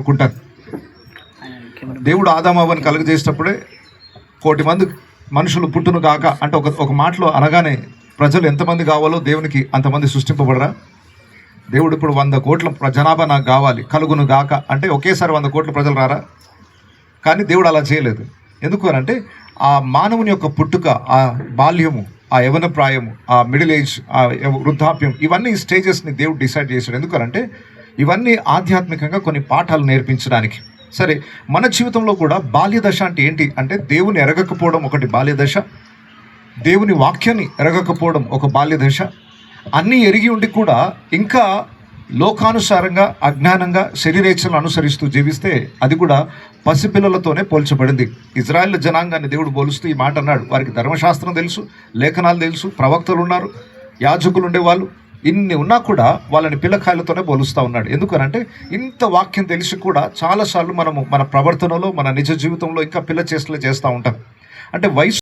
అనుకుంటారు. దేవుడు ఆదాము అవ్వని కలుగజేసేటప్పుడే 1,000,000 మంది మనుషులు పుట్టును గాక అంటే ఒక మాటలో అనగానే ప్రజలు ఎంతమంది కావాలో దేవునికి అంతమంది సృష్టింపబడరా? దేవుడు ఇప్పుడు 100 కోట్ల జనాభా నాకు కావాలి కలుగును గాక అంటే ఒకేసారి 100 కోట్ల ప్రజలు రారా? కానీ దేవుడు అలా చేయలేదు. ఎందుకు అంటే ఆ మానవుని యొక్క పుట్టుక, ఆ బాల్యము, ఆ యవన ప్రాయము, ఆ మిడిల్ ఏజ్, ఆ వృద్ధాప్యం, ఇవన్నీ స్టేజెస్ని దేవుడు డిసైడ్ చేశాడు. ఎందుకంటే ఇవన్నీ ఆధ్యాత్మికంగా కొన్ని పాఠాలు నేర్పించడానికి. సరే, మన జీవితంలో కూడా బాల్య దశ అంటే ఏంటి అంటే దేవుని ఎరగకపోవడం ఒకటి బాల్య దశ, దేవుని వాక్యాన్ని ఎరగకపోవడం ఒక బాల్య దశ. అన్నీ ఎరిగి ఉండి కూడా ఇంకా లోకానుసారంగా అజ్ఞానంగా శరీరేచ్ఛలను అనుసరిస్తూ జీవిస్తే అది కూడా పసిపిల్లలతోనే పోల్చబడింది. ఇజ్రాయెల్ జనాంగాన్ని దేవుడు పోలుస్తూ ఈ మాట అన్నాడు. వారికి ధర్మశాస్త్రం తెలుసు, లేఖనాలు తెలుసు, ప్రవక్తలు ఉన్నారు, యాజకులు ఉండేవాళ్ళు, ఇన్ని ఉన్నా కూడా వాళ్ళని పిల్లకాయలతోనే పోలుస్తూ ఉన్నాడు. ఎందుకనంటే ఇంత వాక్యం తెలిసి కూడా చాలాసార్లు మనము మన ప్రవర్తనలో మన నిజ జీవితంలో ఇంకా పిల్ల చేష్టలు చేస్తూ ఉంటాం. అంటే వయసు